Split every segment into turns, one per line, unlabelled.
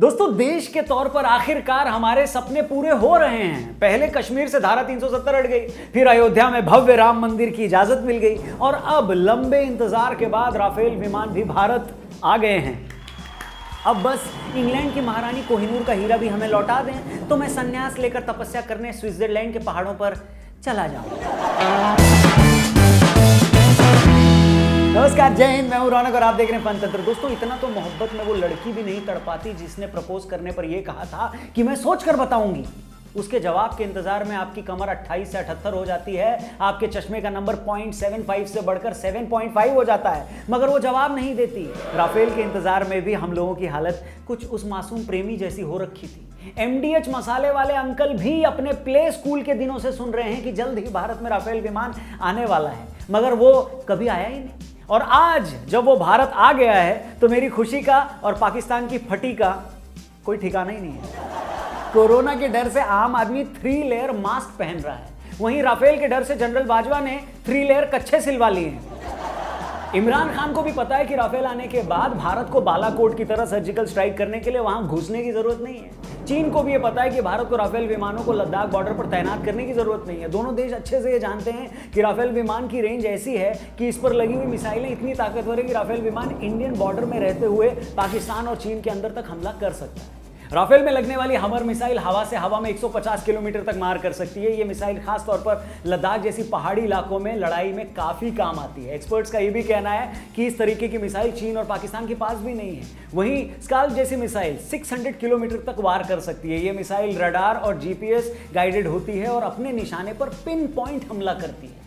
दोस्तों, देश के तौर पर आखिरकार हमारे सपने पूरे हो रहे हैं। पहले कश्मीर से धारा 370 हट गई, फिर अयोध्या में भव्य राम मंदिर की इजाजत मिल गई और अब लंबे इंतजार के बाद राफेल विमान भी भारत आ गए हैं। अब बस इंग्लैंड की महारानी कोहिनूर का हीरा भी हमें लौटा दें तो मैं संन्यास लेकर तपस्या करने स्विट्जरलैंड के पहाड़ों पर चला जाऊंगा। नमस्कार, जय हिंद। मैं हूं रौनक और आप देख रहे हैं पंचतंत्र। दोस्तों, इतना तो मोहब्बत में वो लड़की भी नहीं तड़पाती जिसने प्रपोज करने पर यह कहा था कि मैं सोच कर बताऊंगी। उसके जवाब के इंतजार में आपकी कमर 28 से 78 हो जाती है, आपके चश्मे का नंबर 0.75 से बढ़कर 7.5 हो जाता है, मगर वो जवाब नहीं देती। राफेल के इंतजार में भी हम लोगों की हालत कुछ उस मासूम प्रेमी जैसी हो रखी थी। MDH मसाले वाले अंकल भी अपने प्ले स्कूल के दिनों से सुन रहे हैं कि जल्द ही भारत में राफेल विमान आने वाला है, मगर वो कभी आया ही नहीं। और आज जब वो भारत आ गया है तो मेरी खुशी का और पाकिस्तान की फटी का कोई ठिकाना ही नहीं है। कोरोना के डर से आम आदमी 3 लेयर मास्क पहन रहा है, वहीं राफेल के डर से जनरल बाजवा ने 3 लेयर कच्छे सिलवा लिए हैं। इमरान खान को भी पता है कि राफेल आने के बाद भारत को बालाकोट की तरह सर्जिकल स्ट्राइक करने के लिए वहां घुसने की जरूरत नहीं है। चीन को भी ये पता है कि भारत को राफेल विमानों को लद्दाख बॉर्डर पर तैनात करने की जरूरत नहीं है। दोनों देश अच्छे से ये जानते हैं कि राफेल विमान की रेंज ऐसी है कि इस पर लगी हुई मिसाइलें इतनी ताकतवर है कि राफेल विमान इंडियन बॉर्डर में रहते हुए पाकिस्तान और चीन के अंदर तक हमला कर सकता है। राफेल में लगने वाली हमर मिसाइल हवा से हवा में 150 किलोमीटर तक मार कर सकती है। ये मिसाइल खास तौर पर लद्दाख जैसी पहाड़ी इलाकों में लड़ाई में काफी काम आती है। एक्सपर्ट्स का ये भी कहना है कि इस तरीके की मिसाइल चीन और पाकिस्तान के पास भी नहीं है। वहीं स्काल्प जैसी मिसाइल 600 किलोमीटर तक वार कर सकती है। ये मिसाइल रडार और GPS गाइडेड होती है और अपने निशाने पर पिन पॉइंट हमला करती है।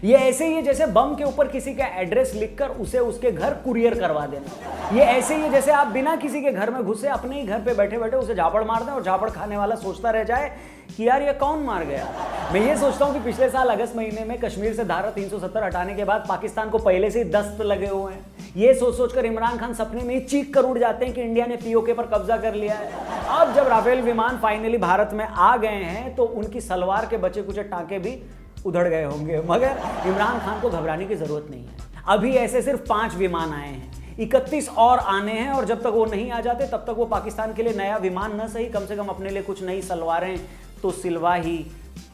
ये ऐसे ही है जैसे बम के ऊपर किसी का एड्रेस लिखकर उसे उसके घर कुरियर करवा देना। ये ऐसे ही है जैसे आप बिना किसी के घर में घुसे अपने ही घर पे बैठे बैठे उसे झापड़ मार दें और झापड़ खाने वाला सोचता रह जाए कि यार ये कौन मार गया। मैं ये सोचता हूँ कि पिछले साल अगस्त महीने में कश्मीर से धारा 370 हटाने के बाद पाकिस्तान को पहले से ही दस्त लगे हुए हैं। ये सोच सोचकर इमरान खान सपने में ही चीख कर उड़ जाते हैं कि इंडिया ने POK पर कब्जा कर लिया है। अब जब राफेल विमान फाइनली भारत में आ गए हैं तो उनकी सलवार के बचे कुचे टांके भी उधड़ गए होंगे, मगर इमरान खान को घबराने की जरूरत नहीं है। अभी ऐसे सिर्फ 5 विमान आए हैं, 31 और आने हैं और जब तक वो नहीं आ जाते तब तक वो पाकिस्तान के लिए नया विमान न सही कम से कम अपने लिए कुछ नई सलवारें तो सिलवा ही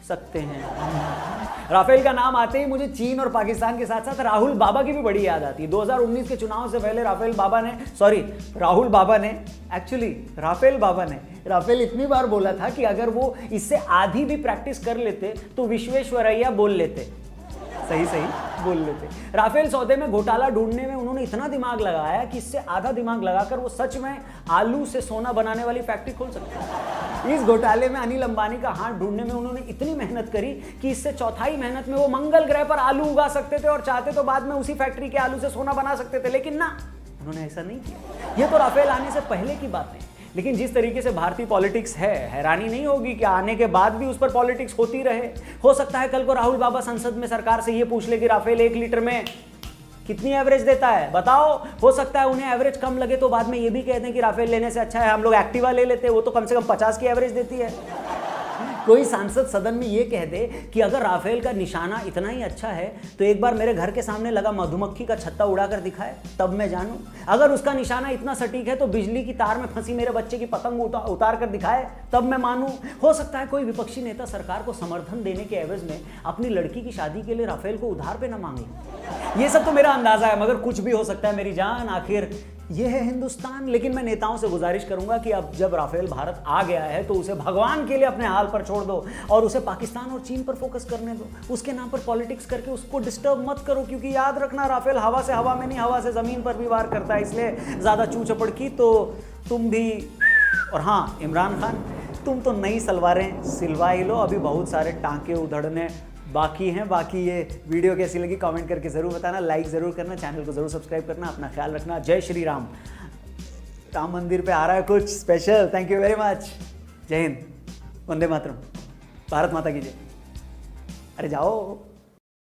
सकते हैं। राफेल का नाम आते ही मुझे चीन और पाकिस्तान के साथ साथ राहुल बाबा की भी बड़ी याद आती है। 2019 के चुनाव से पहले राफेल बाबा ने राफेल इतनी बार बोला था कि अगर वो इससे आधी भी प्रैक्टिस कर लेते तो विश्वेश्वरैया बोल लेते, सही बोल लेते। राफेल सौदे में घोटाला ढूंढने में उन्होंने इतना दिमाग लगाया कि इससे आधा दिमाग लगाकर वो सच में आलू से सोना बनाने वाली फैक्ट्री खोल सकते हैं। इस घोटाले में अनिल अंबानी का हाथ ढूंढने में उन्होंने इतनी मेहनत करी कि इससे चौथाई मेहनत में वो मंगल ग्रह पर आलू उगा सकते थे और चाहते तो बाद में उसी फैक्ट्री के आलू से सोना बना सकते थे, लेकिन ना, उन्होंने ऐसा नहीं किया। ये तो राफेल आने से पहले की बात है। लेकिन जिस तरीके से भारतीय पॉलिटिक्स है, हैरानी नहीं होगी कि आने के बाद भी उस पर पॉलिटिक्स होती रहे। हो सकता है कल को राहुल बाबा संसद में सरकार से ये पूछ ले कि राफेल 1 लीटर में कितनी एवरेज देता है, बताओ। हो सकता है उन्हें एवरेज कम लगे तो बाद में ये भी कहते हैं कि राफेल लेने से अच्छा है हम लोग एक्टिवा ले लेते हैं, वो तो कम से कम 50 की एवरेज देती है। कोई सांसद सदन में ये कह दे कि अगर राफेल का निशाना इतना ही अच्छा है तो एक बार मेरे घर के सामने लगा मधुमक्खी का छत्ता उड़ाकर दिखाए, तब मैं जानूं। अगर उसका निशाना इतना सटीक है तो बिजली की तार में फंसी मेरे बच्चे की पतंग उतार कर दिखाए, तब मैं मानूं। हो सकता है कोई विपक्षी नेता सरकार को समर्थन देने के एवज में अपनी लड़की की शादी के लिए राफेल को उधार पे न मांग ले। ये सब तो मेरा अंदाजा है, मगर कुछ भी हो सकता है मेरी जान, आखिर ये है हिंदुस्तान। लेकिन मैं नेताओं से गुजारिश करूंगा कि अब जब राफेल भारत आ गया है तो उसे भगवान के लिए अपने हाल पर छोड़ दो और उसे पाकिस्तान और चीन पर फोकस करने दो। उसके नाम पर पॉलिटिक्स करके उसको डिस्टर्ब मत करो, क्योंकि याद रखना राफेल हवा से हवा में नहीं, हवा से जमीन पर भी वार करता है। इसलिए ज्यादा चू चपड़ की तो तुम भी, और हाँ इमरान खान, तुम तो नई सलवारें सिलवा ही लो, अभी बहुत सारे टांके उधड़ने बाकी हैं। बाकी ये वीडियो कैसी लगी कमेंट करके ज़रूर बताना, लाइक ज़रूर करना, चैनल को ज़रूर सब्सक्राइब करना, अपना ख्याल रखना। जय श्री राम। राम मंदिर पे आ रहा है कुछ special. Thank you very much. जय हिंद, वंदे मातरम, भारत माता की जय। अरे जाओ।